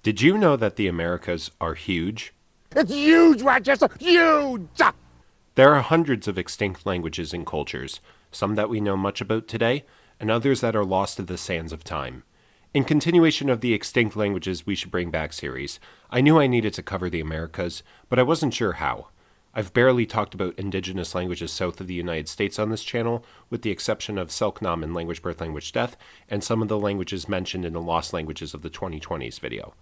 Did you know that the Americas are huge? It's huge, Rochester! Huge! There are hundreds of extinct languages and cultures, some that we know much about today, and others that are lost to the sands of time. In continuation of the Extinct Languages We Should Bring Back series, I knew I needed to cover the Americas, but I wasn't sure how. I've barely talked about indigenous languages south of the United States on this channel, with the exception of Selknam in Language Birth, Language Death, and some of the languages mentioned in the Lost Languages of the 2020s video.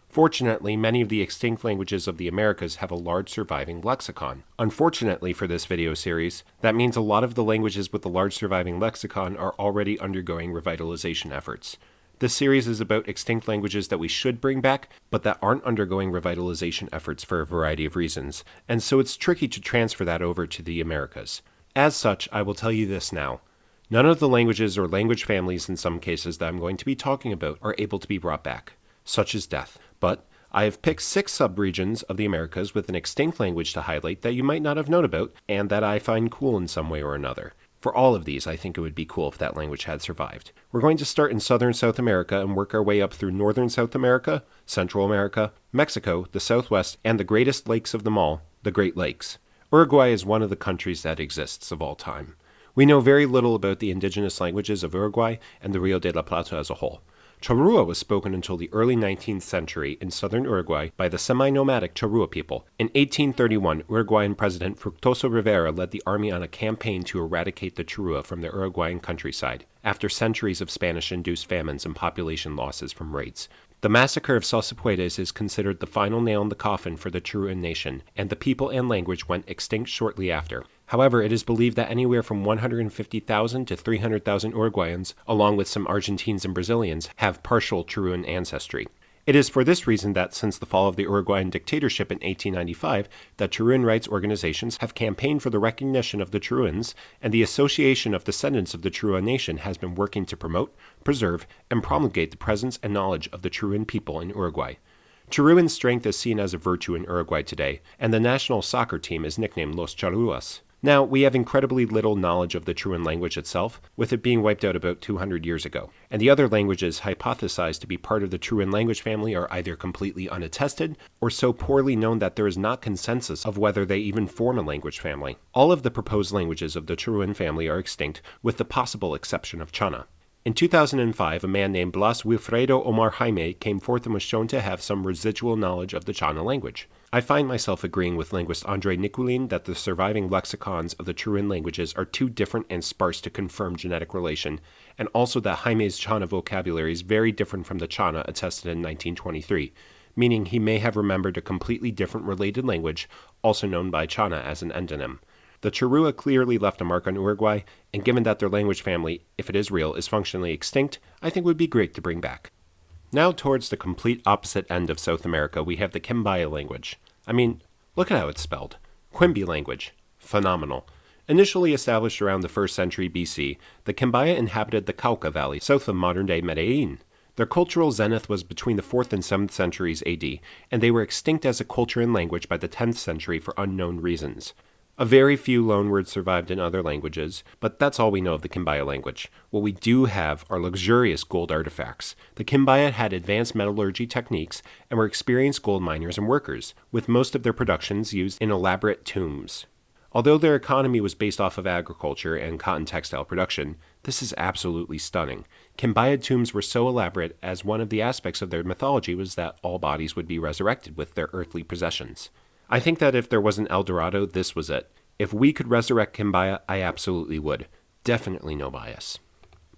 Fortunately, many of the extinct languages of the Americas have a large surviving lexicon. Unfortunately for this video series, that means a lot of the languages with a large surviving lexicon are already undergoing revitalization efforts. This series is about extinct languages that we should bring back, but that aren't undergoing revitalization efforts for a variety of reasons, and so it's tricky to transfer that over to the Americas. As such, I will tell you this now. None of the languages or language families in some cases that I'm going to be talking about are able to be brought back, such as death. But I have picked 6 subregions of the Americas with an extinct language to highlight that you might not have known about, and that I find cool in some way or another. For all of these, I think it would be cool if that language had survived. We're going to start in southern South America and work our way up through northern South America, Central America, Mexico, the Southwest, and the greatest lakes of them all, the Great Lakes. Uruguay is one of the countries that exists of all time. We know very little about the indigenous languages of Uruguay and the Rio de la Plata as a whole. Charrua was spoken until the early 19th century in southern Uruguay by the semi-nomadic Charrua people. In 1831, Uruguayan President Fructuoso Rivera led the army on a campaign to eradicate the Charrua from the Uruguayan countryside, after centuries of Spanish-induced famines and population losses from raids. The massacre of Salsipuedes is considered the final nail in the coffin for the Charruan nation, and the people and language went extinct shortly after. However, it is believed that anywhere from 150,000 to 300,000 Uruguayans, along with some Argentines and Brazilians, have partial Charruan ancestry. It is for this reason that since the fall of the Uruguayan dictatorship in 1895, that Charruan rights organizations have campaigned for the recognition of the Charruans, and the Association of Descendants of the Charrua Nation has been working to promote, preserve, and promulgate the presence and knowledge of the Charruan people in Uruguay. Charruan strength is seen as a virtue in Uruguay today, and the national soccer team is nicknamed Los Charruas. Now, we have incredibly little knowledge of the Charruan language itself, with it being wiped out about 200 years ago, and the other languages hypothesized to be part of the Charruan language family are either completely unattested, or so poorly known that there is not consensus of whether they even form a language family. All of the proposed languages of the Charruan family are extinct, with the possible exception of Chana. In 2005, a man named Blas Wilfredo Omar Jaime came forth and was shown to have some residual knowledge of the Chana language. I find myself agreeing with linguist Andrei Nikulin that the surviving lexicons of the Charruan languages are too different and sparse to confirm genetic relation, and also that Jaime's Chana vocabulary is very different from the Chana attested in 1923, meaning he may have remembered a completely different related language, also known by Chana as an endonym. The Charrua clearly left a mark on Uruguay, and given that their language family, if it is real, is functionally extinct, I think it would be great to bring back. Now towards the complete opposite end of South America, we have the Quimbaya language. I mean, look at how it's spelled. Quimby language. Phenomenal. Initially established around the 1st century BC, the Quimbaya inhabited the Cauca Valley, south of modern-day Medellin. Their cultural zenith was between the 4th and 7th centuries AD, and they were extinct as a culture and language by the 10th century for unknown reasons. A very few loanwords survived in other languages, but that's all we know of the Quimbaya language. What we do have are luxurious gold artifacts. The Quimbaya had advanced metallurgy techniques and were experienced gold miners and workers, with most of their productions used in elaborate tombs. Although their economy was based off of agriculture and cotton textile production, this is absolutely stunning. Quimbaya tombs were so elaborate as one of the aspects of their mythology was that all bodies would be resurrected with their earthly possessions. I think that if there was an El Dorado, this was it. If we could resurrect Quimbaya, I absolutely would. Definitely no bias.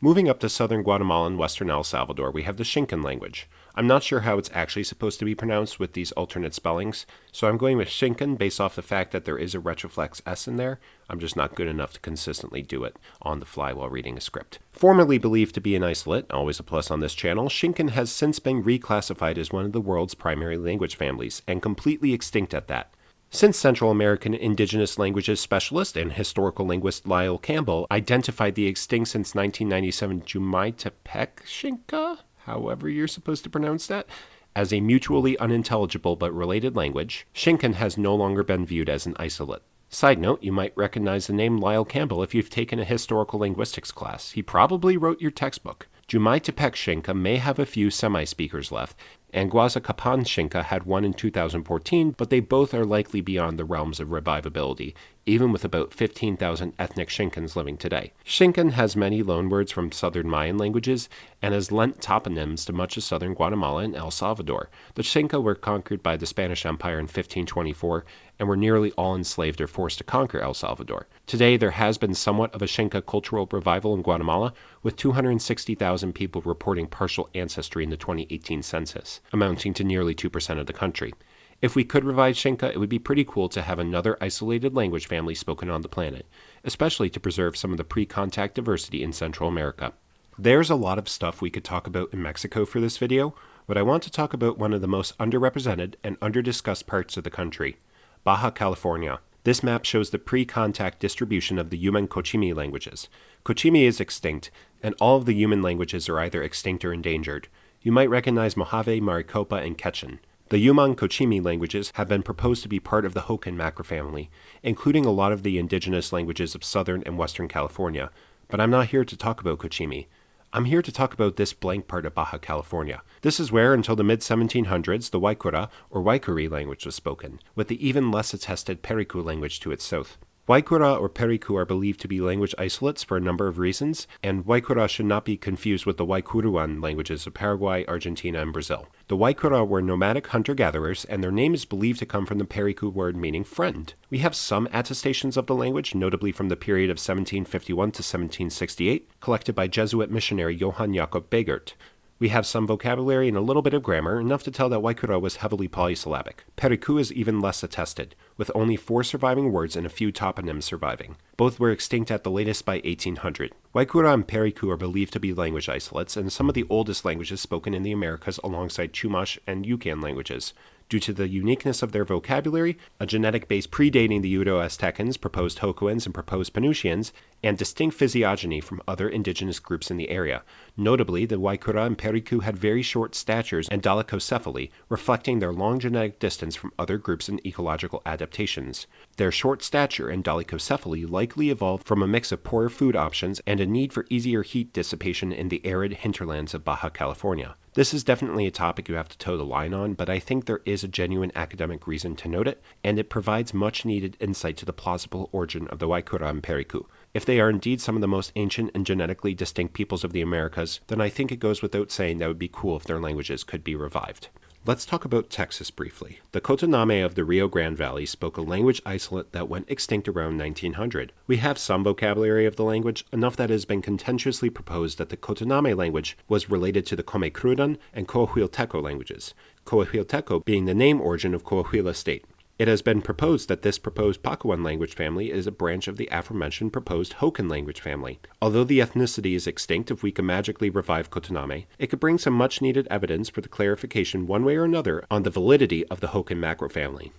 Moving up to southern Guatemala and western El Salvador, we have the Xinkan language. I'm not sure how it's actually supposed to be pronounced with these alternate spellings, so I'm going with Xinkan based off the fact that there is a retroflex S in there. I'm just not good enough to consistently do it on the fly while reading a script. Formerly believed to be an isolate, always a plus on this channel, Xinkan has since been reclassified as one of the world's primary language families, and completely extinct at that. Since Central American Indigenous Languages specialist and historical linguist Lyle Campbell identified the extinct since 1997 Jumaitepec Xinka, however you're supposed to pronounce that, as a mutually unintelligible but related language, Xinkan has no longer been viewed as an isolate. Side note, you might recognize the name Lyle Campbell if you've taken a historical linguistics class. He probably wrote your textbook. Jumaitepec Xinka may have a few semi-speakers left, and Guazacapan Xinka had one in 2014, but they both are likely beyond the realms of revivability, even with about 15,000 ethnic Xinkans living today. Xinkan has many loanwords from southern Mayan languages and has lent toponyms to much of southern Guatemala and El Salvador. The Xinka were conquered by the Spanish Empire in 1524 and were nearly all enslaved or forced to conquer El Salvador. Today, there has been somewhat of a Xinka cultural revival in Guatemala, with 260,000 people reporting partial ancestry in the 2018 census, amounting to nearly 2% of the country. If we could revive Xinka, it would be pretty cool to have another isolated language family spoken on the planet, especially to preserve some of the pre-contact diversity in Central America. There's a lot of stuff we could talk about in Mexico for this video, but I want to talk about one of the most underrepresented and underdiscussed parts of the country, Baja California. This map shows the pre-contact distribution of the Yuman Cochimi languages. Cochimi is extinct, and all of the Yuman languages are either extinct or endangered. You might recognize Mojave, Maricopa, and Quechan. The Yuman Cochimi languages have been proposed to be part of the Hokan macrofamily, including a lot of the indigenous languages of southern and western California. But I'm not here to talk about Cochimi. I'm here to talk about this blank part of Baja California. This is where, until the mid-1700s, the Waikura or Waikuri language was spoken, with the even less attested Periku language to its south. Waikura or Periku are believed to be language isolates for a number of reasons, and Waikura should not be confused with the Waikuruan languages of Paraguay, Argentina, and Brazil. The Waikura were nomadic hunter-gatherers, and their name is believed to come from the Periku word meaning friend. We have some attestations of the language, notably from the period of 1751 to 1768, collected by Jesuit missionary Johann Jakob Begert. We have some vocabulary and a little bit of grammar, enough to tell that Waikura was heavily polysyllabic. Periku is even less attested, with only 4 surviving words and a few toponyms surviving. Both were extinct at the latest by 1800. Waikura and Periku are believed to be language isolates, and some of the oldest languages spoken in the Americas alongside Chumash and Yucan languages. Due to the uniqueness of their vocabulary, a genetic base predating the Uto-Aztecans, proposed Hocoans, and proposed Panuchians, and distinct physiogeny from other indigenous groups in the area. Notably, the Waikura and Periku had very short statures and dolichocephaly, reflecting their long genetic distance from other groups and ecological adaptations. Their short stature and dolichocephaly likely evolved from a mix of poorer food options and a need for easier heat dissipation in the arid hinterlands of Baja California. This is definitely a topic you have to toe the line on, but I think there is a genuine academic reason to note it, and it provides much needed insight to the plausible origin of the Waikura and Periku. If they are indeed some of the most ancient and genetically distinct peoples of the Americas, then I think it goes without saying that it would be cool if their languages could be revived. Let's talk about Texas briefly. The Cotoname of the Rio Grande Valley spoke a language isolate that went extinct around 1900. We have some vocabulary of the language, enough that it has been contentiously proposed that the Cotoname language was related to the Comecrudan and Coahuilteco languages, Coahuilteco being the name origin of Coahuila State. It has been proposed that this proposed Pacuan language family is a branch of the aforementioned proposed Hokan language family. Although the ethnicity is extinct, if we can magically revive Cotoname, it could bring some much-needed evidence for the clarification one way or another on the validity of the Hokan macrofamily.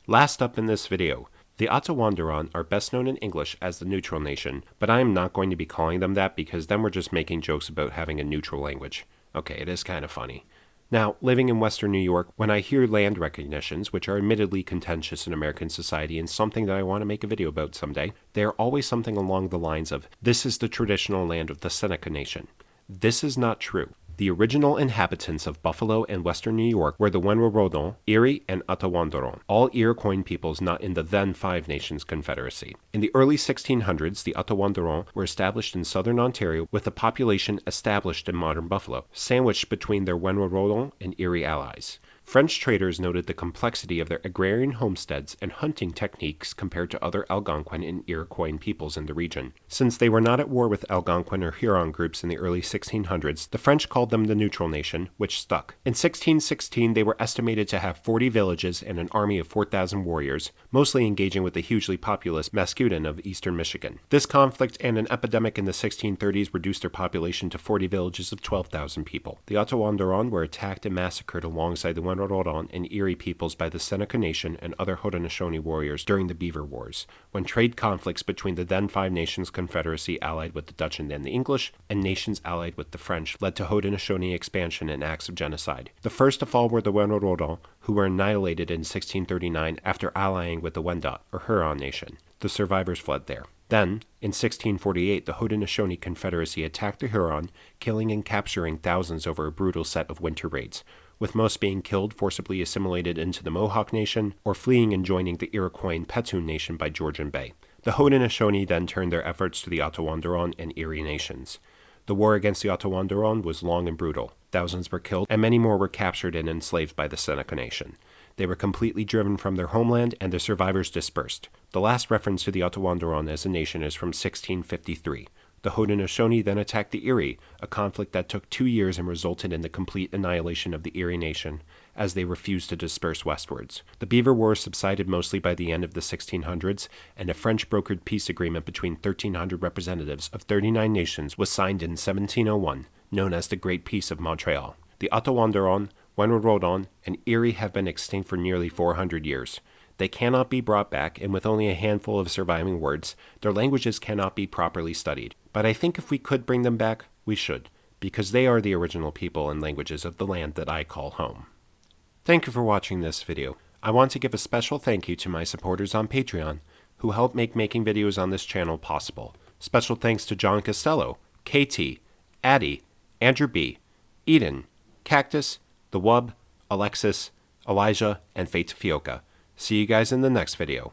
Last up in this video, the Attawandaron are best known in English as the neutral nation, but I am not going to be calling them that because then we're just making jokes about having a neutral language. Okay, it is kind of funny. Now, living in Western New York, when I hear land recognitions, which are admittedly contentious in American society and something that I want to make a video about someday, they are always something along the lines of, this is the traditional land of the Seneca Nation. This is not true. The original inhabitants of Buffalo and Western New York were the Wenwodon, Erie, and Attawandaron, all Iroquois peoples not in the then Five Nations Confederacy. In the early 1600s, the Attawandaron were established in southern Ontario with a population established in modern Buffalo, sandwiched between their Wenwodon and Erie allies. French traders noted the complexity of their agrarian homesteads and hunting techniques compared to other Algonquin and Iroquois peoples in the region. Since they were not at war with Algonquin or Huron groups in the early 1600s, the French called them the neutral nation, which stuck. In 1616, they were estimated to have 40 villages and an army of 4,000 warriors, mostly engaging with the hugely populous Mascoutin of eastern Michigan. This conflict and an epidemic in the 1630s reduced their population to 40 villages of 12,000 people. The Attawandaron were attacked and massacred alongside the Wenwodon and Erie peoples by the Seneca Nation and other Haudenosaunee warriors during the Beaver Wars, when trade conflicts between the then Five Nations Confederacy allied with the Dutch and then the English, and nations allied with the French led to Haudenosaunee expansion and acts of genocide. The first to fall were the Wenwodon, who were annihilated in 1639 after allying with the Wendat, or Huron Nation. The survivors fled there. Then, in 1648, the Haudenosaunee Confederacy attacked the Huron, killing and capturing thousands over a brutal set of winter raids, with most being killed, forcibly assimilated into the Mohawk Nation, or fleeing and joining the Iroquois and Petun Nation by Georgian Bay. The Haudenosaunee then turned their efforts to the Attawandaron and Erie nations. The war against the Attawandaron was long and brutal. Thousands were killed, and many more were captured and enslaved by the Seneca Nation. They were completely driven from their homeland, and their survivors dispersed. The last reference to the Attawandaron as a nation is from 1653. The Haudenosaunee then attacked the Erie, a conflict that took 2 years and resulted in the complete annihilation of the Erie Nation, as they refused to disperse westwards. The Beaver Wars subsided mostly by the end of the 1600s, and a French-brokered peace agreement between 1,300 representatives of 39 nations was signed in 1701, known as the Great Peace of Montreal. The Attawandaron, Wenororodon, and Erie have been extinct for nearly 400 years. They cannot be brought back, and with only a handful of surviving words, their languages cannot be properly studied. But I think if we could bring them back, we should, because they are the original people and languages of the land that I call home. Thank you for watching this video. I want to give a special thank you to my supporters on Patreon, who help make making videos on this channel possible. Special thanks to John Costello, KT, Addie, Andrew B., Eden, Cactus, The Wub, Alexis, Elijah, and Fate Fioka. See you guys in the next video.